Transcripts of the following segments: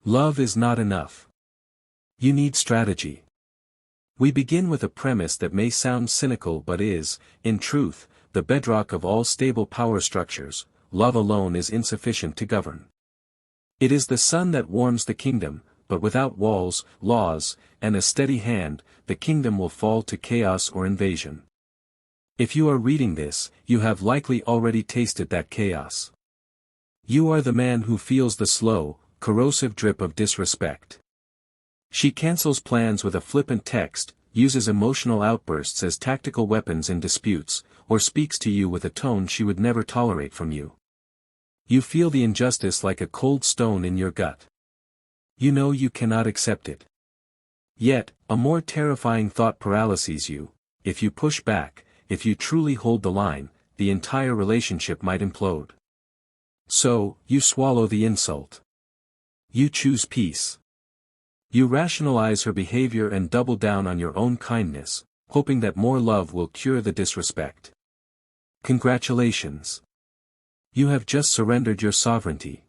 Love is not enough. You need strategy. We begin with a premise that may sound cynical but is, in truth, the bedrock of all stable power structures. Love alone is insufficient to govern. It is the sun that warms the kingdom, but without walls, laws, and a steady hand, the kingdom will fall to chaos or invasion. If you are reading this, you have likely already tasted that chaos. You are the man who feels the slow, corrosive drip of disrespect. She cancels plans with a flippant text, uses emotional outbursts as tactical weapons in disputes, or speaks to you with a tone she would never tolerate from you. You feel the injustice like a cold stone in your gut. You know you cannot accept it. Yet, a more terrifying thought paralyses you: if you push back, if you truly hold the line, the entire relationship might implode. So, you swallow the insult. You choose peace. You rationalize her behavior and double down on your own kindness, hoping that more love will cure the disrespect. Congratulations. You have just surrendered your sovereignty.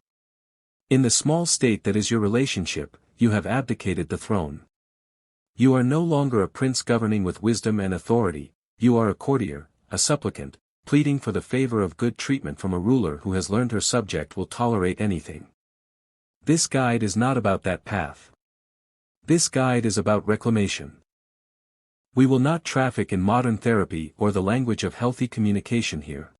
In the small state that is your relationship, you have abdicated the throne. You are no longer a prince governing with wisdom and authority, you are a courtier, a supplicant, pleading for the favor of good treatment from a ruler who has learned her subject will tolerate anything. This guide is not about that path. This guide is about reclamation. We will not traffic in modern therapy or the language of healthy communication here.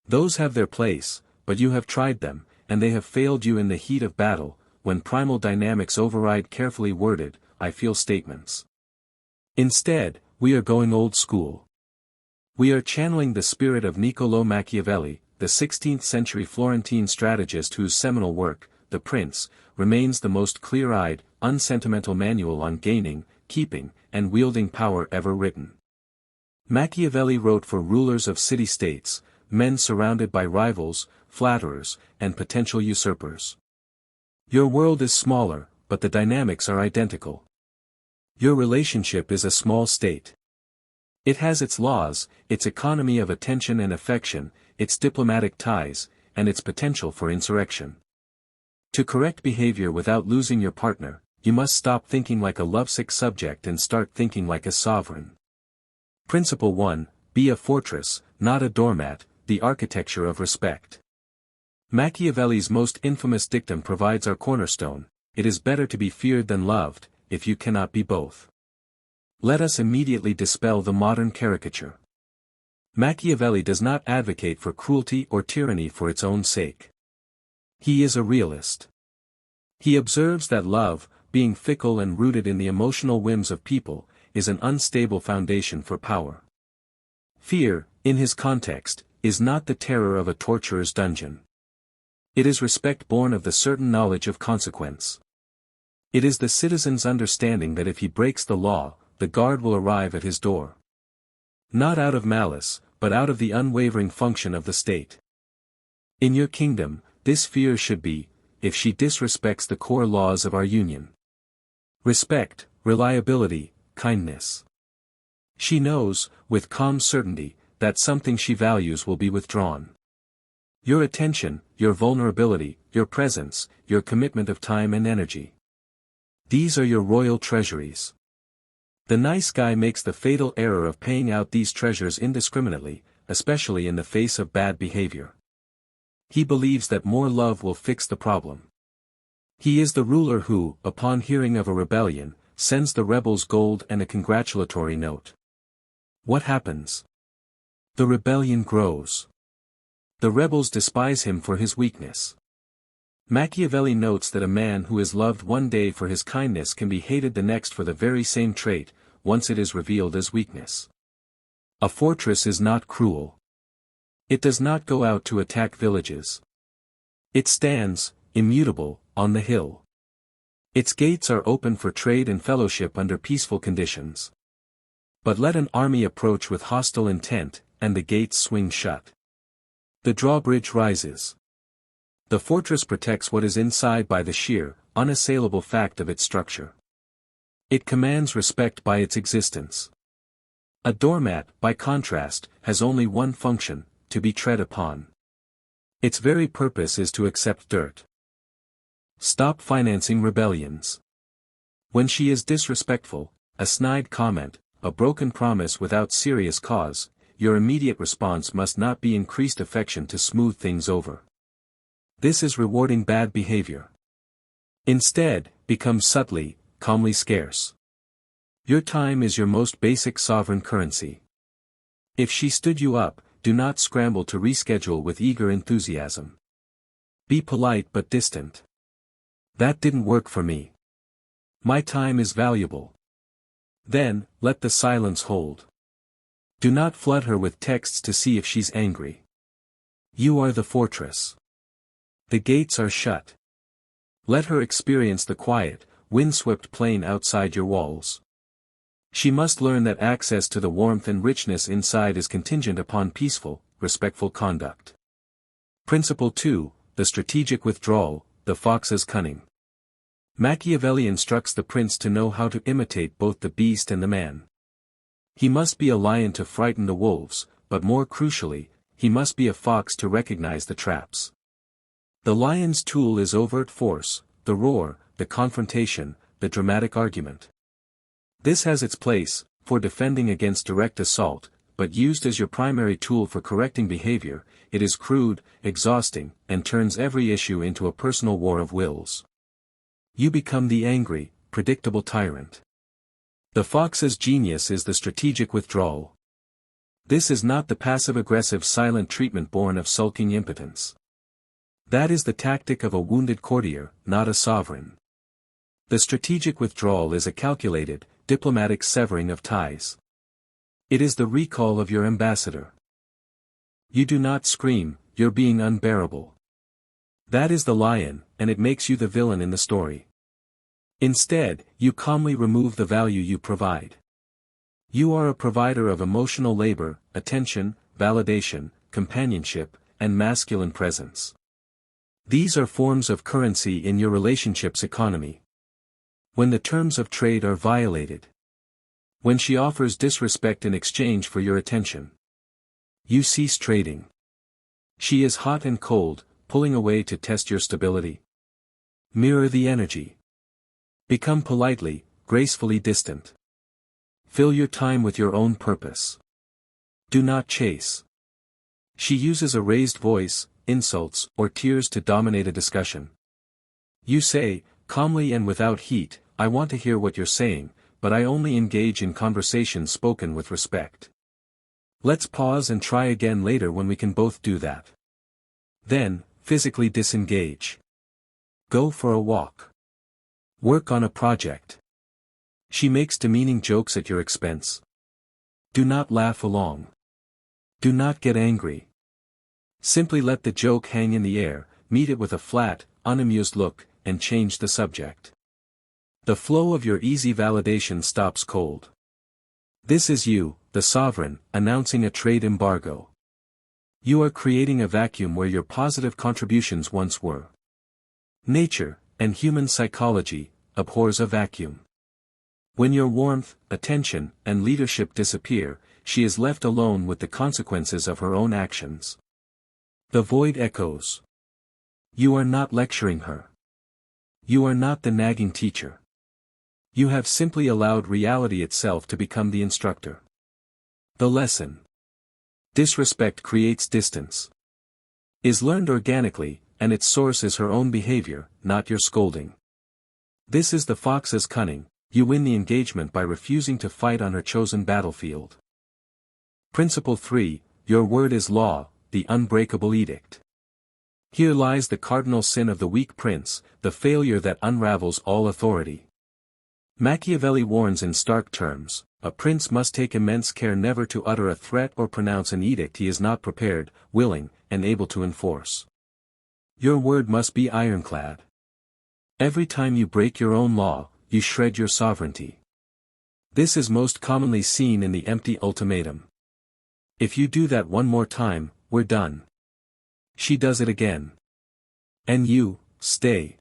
Those have their place, but you have tried them, and they have failed you in the heat of battle, when primal dynamics override carefully worded, I feel statements. Instead, we are going old school. We are channeling the spirit of Niccolò Machiavelli, the 16th century Florentine strategist whose seminal work, The Prince, remains the most clear-eyed, unsentimental manual on gaining, keeping, and wielding power ever written. Machiavelli wrote for rulers of city-states, men surrounded by rivals, flatterers, and potential usurpers. Your world is smaller, but the dynamics are identical. Your relationship is a small state. It has its laws, its economy of attention and affection, its diplomatic ties, and its potential for insurrection. To correct behavior without losing your partner, you must stop thinking like a lovesick subject and start thinking like a sovereign. Principle 1, be a fortress, not a doormat, the architecture of respect. Machiavelli's most infamous dictum provides our cornerstone: it is better to be feared than loved, if you cannot be both. Let us immediately dispel the modern caricature. Machiavelli does not advocate for cruelty or tyranny for its own sake. He is a realist. He observes that love, being fickle and rooted in the emotional whims of people, is an unstable foundation for power. Fear, in his context, is not the terror of a torturer's dungeon. It is respect born of the certain knowledge of consequence. It is the citizen's understanding that if he breaks the law, the guard will arrive at his door. Not out of malice, but out of the unwavering function of the state. In your kingdom, this fear should be, if she disrespects the core laws of our union. Respect, reliability, kindness. She knows, with calm certainty, that something she values will be withdrawn. Your attention, your vulnerability, your presence, your commitment of time and energy. These are your royal treasuries. The nice guy makes the fatal error of paying out these treasures indiscriminately, especially in the face of bad behavior. He believes that more love will fix the problem. He is the ruler who, upon hearing of a rebellion, sends the rebels gold and a congratulatory note. What happens? The rebellion grows. The rebels despise him for his weakness. Machiavelli notes that a man who is loved one day for his kindness can be hated the next for the very same trait, once it is revealed as weakness. A fortress is not cruel. It does not go out to attack villages. It stands, immutable, on the hill. Its gates are open for trade and fellowship under peaceful conditions. But let an army approach with hostile intent, and the gates swing shut. The drawbridge rises. The fortress protects what is inside by the sheer, unassailable fact of its structure. It commands respect by its existence. A doormat, by contrast, has only one function: to be tread upon. Its very purpose is to accept dirt. Stop financing rebellions. When she is disrespectful, a snide comment, a broken promise without serious cause, your immediate response must not be increased affection to smooth things over. This is rewarding bad behavior. Instead, become subtly, calmly scarce. Your time is your most basic sovereign currency. If she stood you up, do not scramble to reschedule with eager enthusiasm. Be polite but distant. That didn't work for me. My time is valuable. Then, let the silence hold. Do not flood her with texts to see if she's angry. You are the fortress. The gates are shut. Let her experience the quiet, windswept plain outside your walls. She must learn that access to the warmth and richness inside is contingent upon peaceful, respectful conduct. Principle 2, the strategic withdrawal, the fox's cunning. Machiavelli instructs the prince to know how to imitate both the beast and the man. He must be a lion to frighten the wolves, but more crucially, he must be a fox to recognize the traps. The lion's tool is overt force, the roar, the confrontation, the dramatic argument. This has its place, for defending against direct assault, but used as your primary tool for correcting behavior, it is crude, exhausting, and turns every issue into a personal war of wills. You become the angry, predictable tyrant. The fox's genius is the strategic withdrawal. This is not the passive-aggressive silent treatment born of sulking impotence. That is the tactic of a wounded courtier, not a sovereign. The strategic withdrawal is a calculated, diplomatic severing of ties. It is the recall of your ambassador. You do not scream, you're being unbearable. That is the lion, and it makes you the villain in the story. Instead, you calmly remove the value you provide. You are a provider of emotional labor, attention, validation, companionship, and masculine presence. These are forms of currency in your relationship's economy. When the terms of trade are violated. When she offers disrespect in exchange for your attention. You cease trading. She is hot and cold, pulling away to test your stability. Mirror the energy. Become politely, gracefully distant. Fill your time with your own purpose. Do not chase. She uses a raised voice, insults, or tears to dominate a discussion. You say, calmly and without heat, I want to hear what you're saying, but I only engage in conversations spoken with respect. Let's pause and try again later when we can both do that. Then, physically disengage. Go for a walk. Work on a project. She makes demeaning jokes at your expense. Do not laugh along. Do not get angry. Simply let the joke hang in the air, meet it with a flat, unamused look, and change the subject. The flow of your easy validation stops cold. This is you, the sovereign, announcing a trade embargo. You are creating a vacuum where your positive contributions once were. Nature, and human psychology, abhors a vacuum. When your warmth, attention, and leadership disappear, she is left alone with the consequences of her own actions. The void echoes. You are not lecturing her. You are not the nagging teacher. You have simply allowed reality itself to become the instructor. The lesson. Disrespect creates distance. Is learned organically, and its source is her own behavior, not your scolding. This is the fox's cunning. You win the engagement by refusing to fight on her chosen battlefield. Principle 3, your word is law, the unbreakable edict. Here lies the cardinal sin of the weak prince, the failure that unravels all authority. Machiavelli warns in stark terms, a prince must take immense care never to utter a threat or pronounce an edict he is not prepared, willing, and able to enforce. Your word must be ironclad. Every time you break your own law, you shred your sovereignty. This is most commonly seen in the empty ultimatum. If you do that one more time, we're done. She does it again. And you, stay.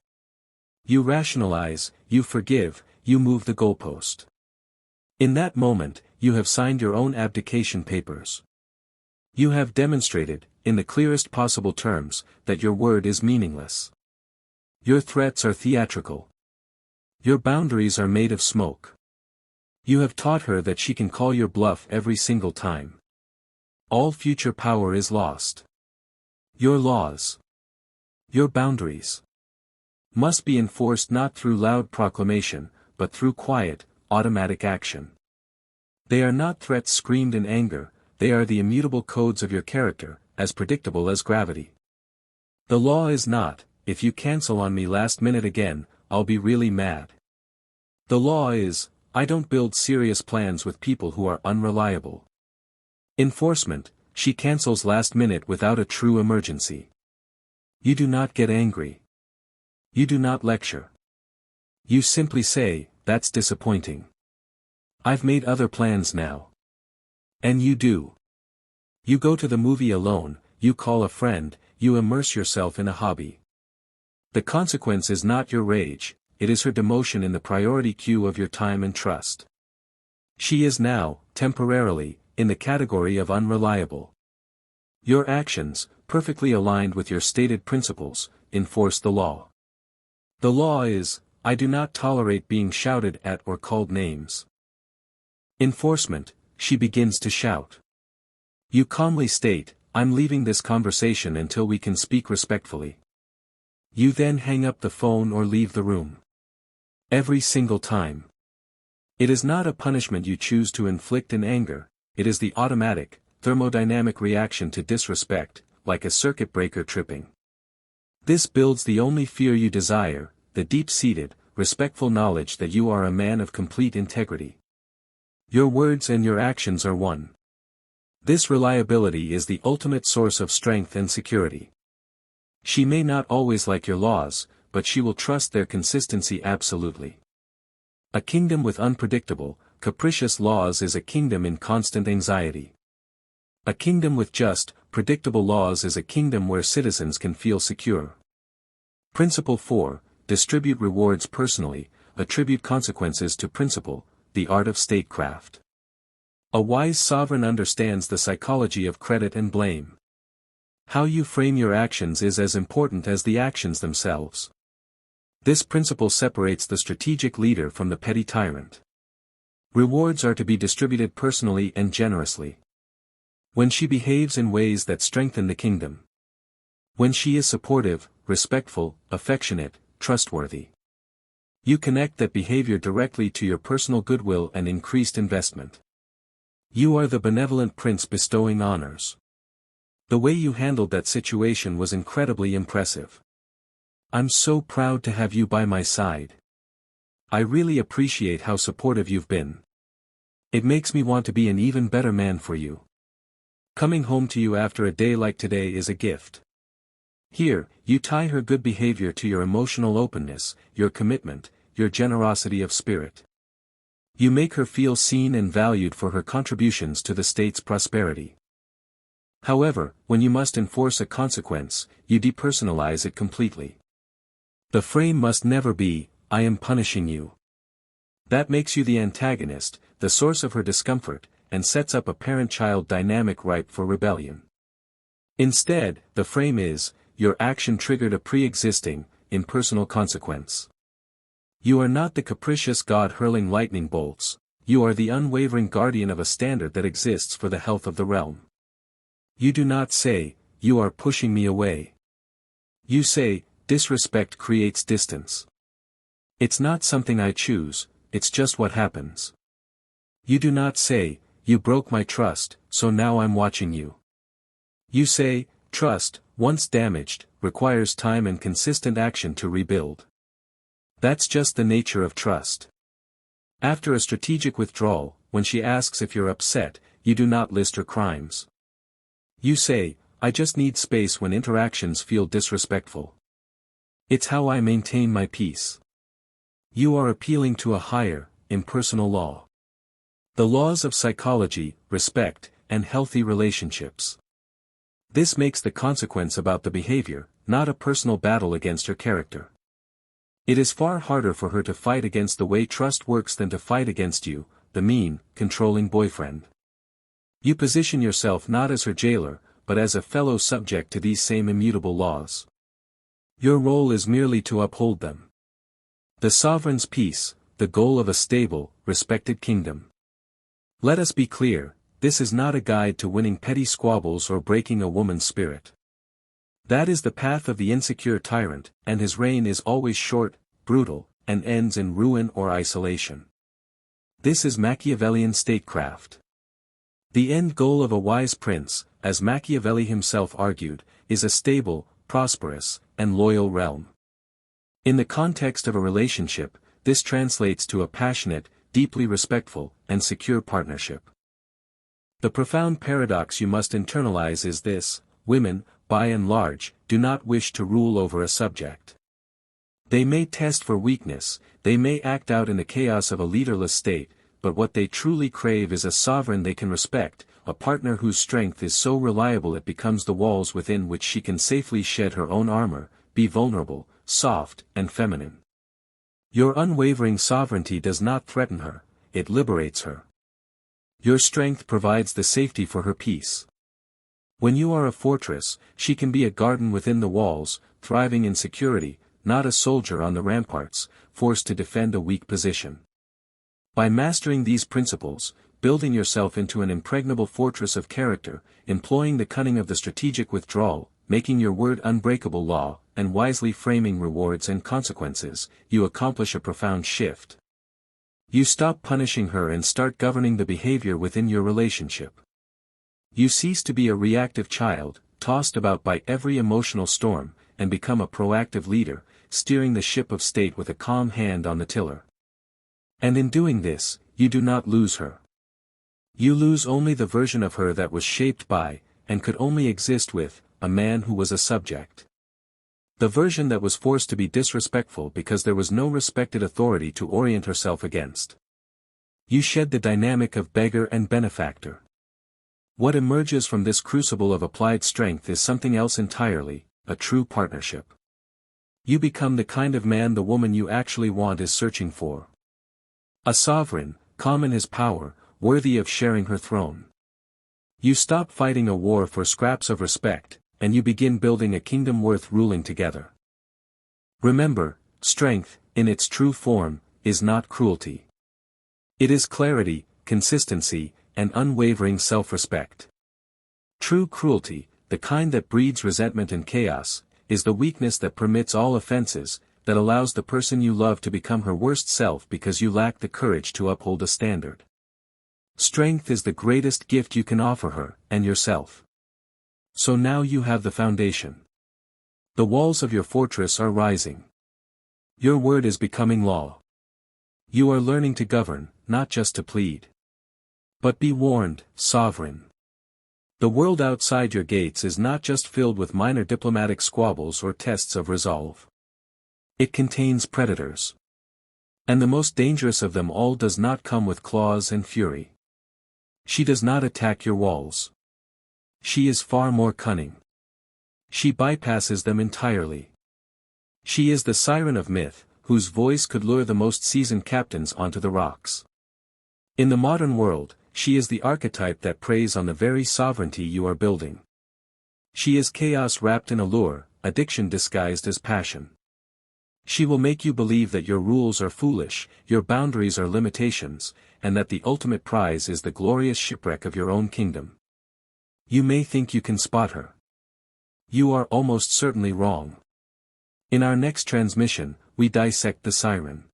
You rationalize, you forgive, you move the goalpost. In that moment, you have signed your own abdication papers. You have demonstrated, in the clearest possible terms, that your word is meaningless. Your threats are theatrical. Your boundaries are made of smoke. You have taught her that she can call your bluff every single time. All future power is lost. Your laws, your boundaries, must be enforced not through loud proclamation, but through quiet, automatic action. They are not threats screamed in anger, they are the immutable codes of your character, as predictable as gravity. The law is not, if you cancel on me last minute again, I'll be really mad. The law is, I don't build serious plans with people who are unreliable. Enforcement, she cancels last minute without a true emergency. You do not get angry. You do not lecture. You simply say, that's disappointing. I've made other plans now. And you do. You go to the movie alone, you call a friend, you immerse yourself in a hobby. The consequence is not your rage, it is her demotion in the priority queue of your time and trust. She is now, temporarily, in the category of unreliable. Your actions, perfectly aligned with your stated principles, enforce the law. The law is, I do not tolerate being shouted at or called names. Enforcement, she begins to shout. You calmly state, I'm leaving this conversation until we can speak respectfully. You then hang up the phone or leave the room. Every single time. It is not a punishment you choose to inflict in anger, it is the automatic, thermodynamic reaction to disrespect, like a circuit breaker tripping. This builds the only fear you desire, the deep-seated, respectful knowledge that you are a man of complete integrity. Your words and your actions are one. This reliability is the ultimate source of strength and security. She may not always like your laws, but she will trust their consistency absolutely. A kingdom with unpredictable, capricious laws is a kingdom in constant anxiety. A kingdom with just, predictable laws is a kingdom where citizens can feel secure. Principle 4, distribute rewards personally, attribute consequences to principle, the art of statecraft. A wise sovereign understands the psychology of credit and blame. How you frame your actions is as important as the actions themselves. This principle separates the strategic leader from the petty tyrant. Rewards are to be distributed personally and generously. When she behaves in ways that strengthen the kingdom. When she is supportive, respectful, affectionate, trustworthy. You connect that behavior directly to your personal goodwill and increased investment. You are the benevolent prince bestowing honors. The way you handled that situation was incredibly impressive. I'm so proud to have you by my side. I really appreciate how supportive you've been. It makes me want to be an even better man for you. Coming home to you after a day like today is a gift. Here, you tie her good behavior to your emotional openness, your commitment, your generosity of spirit. You make her feel seen and valued for her contributions to the state's prosperity. However, when you must enforce a consequence, you depersonalize it completely. The frame must never be, I am punishing you. That makes you the antagonist, the source of her discomfort, and sets up a parent-child dynamic ripe for rebellion. Instead, the frame is, your action triggered a pre-existing, impersonal consequence. You are not the capricious god hurling lightning bolts, you are the unwavering guardian of a standard that exists for the health of the realm. You do not say, you are pushing me away. You say, disrespect creates distance. It's not something I choose, it's just what happens. You do not say, you broke my trust, so now I'm watching you. You say, trust, once damaged, requires time and consistent action to rebuild. That's just the nature of trust. After a strategic withdrawal, when she asks if you're upset, you do not list her crimes. You say, I just need space when interactions feel disrespectful. It's how I maintain my peace. You are appealing to a higher, impersonal law. The laws of psychology, respect, and healthy relationships. This makes the consequence about the behavior, not a personal battle against her character. It is far harder for her to fight against the way trust works than to fight against you, the mean, controlling boyfriend. You position yourself not as her jailer, but as a fellow subject to these same immutable laws. Your role is merely to uphold them. The sovereign's peace, the goal of a stable, respected kingdom. Let us be clear, this is not a guide to winning petty squabbles or breaking a woman's spirit. That is the path of the insecure tyrant, and his reign is always short, brutal, and ends in ruin or isolation. This is Machiavellian statecraft. The end goal of a wise prince, as Machiavelli himself argued, is a stable, prosperous, and loyal realm. In the context of a relationship, this translates to a passionate, deeply respectful, and secure partnership. The profound paradox you must internalize is this: women, by and large, do not wish to rule over a subject. They may test for weakness, they may act out in the chaos of a leaderless state, but what they truly crave is a sovereign they can respect, a partner whose strength is so reliable it becomes the walls within which she can safely shed her own armor, be vulnerable, soft, and feminine. Your unwavering sovereignty does not threaten her, it liberates her. Your strength provides the safety for her peace. When you are a fortress, she can be a garden within the walls, thriving in security, not a soldier on the ramparts, forced to defend a weak position. By mastering these principles, building yourself into an impregnable fortress of character, employing the cunning of the strategic withdrawal, making your word unbreakable law, and wisely framing rewards and consequences, you accomplish a profound shift. You stop punishing her and start governing the behavior within your relationship. You cease to be a reactive child, tossed about by every emotional storm, and become a proactive leader, steering the ship of state with a calm hand on the tiller. And in doing this, you do not lose her. You lose only the version of her that was shaped by, and could only exist with, a man who was a subject. The version that was forced to be disrespectful because there was no respected authority to orient herself against. You shed the dynamic of beggar and benefactor. What emerges from this crucible of applied strength is something else entirely, a true partnership. You become the kind of man the woman you actually want is searching for. A sovereign, calm in his power, worthy of sharing her throne. You stop fighting a war for scraps of respect, and you begin building a kingdom worth ruling together. Remember, strength, in its true form, is not cruelty. It is clarity, consistency, and unwavering self-respect. True cruelty, the kind that breeds resentment and chaos, is the weakness that permits all offenses, that allows the person you love to become her worst self because you lack the courage to uphold a standard. Strength is the greatest gift you can offer her, and yourself. So now you have the foundation. The walls of your fortress are rising. Your word is becoming law. You are learning to govern, not just to plead. But be warned, sovereign. The world outside your gates is not just filled with minor diplomatic squabbles or tests of resolve. It contains predators. And the most dangerous of them all does not come with claws and fury. She does not attack your walls. She is far more cunning. She bypasses them entirely. She is the siren of myth, whose voice could lure the most seasoned captains onto the rocks. In the modern world, she is the archetype that preys on the very sovereignty you are building. She is chaos wrapped in allure, addiction disguised as passion. She will make you believe that your rules are foolish, your boundaries are limitations, and that the ultimate prize is the glorious shipwreck of your own kingdom. You may think you can spot her. You are almost certainly wrong. In our next transmission, we dissect the siren.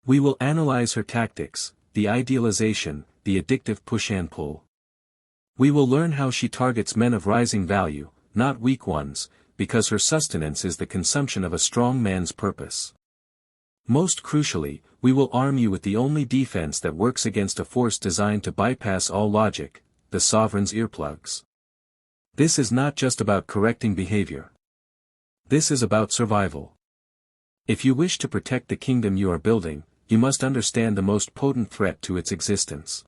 We will analyze her tactics, the idealization, the addictive push and pull. We will learn how she targets men of rising value, not weak ones, because her sustenance is the consumption of a strong man's purpose. Most crucially, we will arm you with the only defense that works against a force designed to bypass all logic, the sovereign's earplugs. This is not just about correcting behavior. This is about survival. If you wish to protect the kingdom you are building, you must understand the most potent threat to its existence.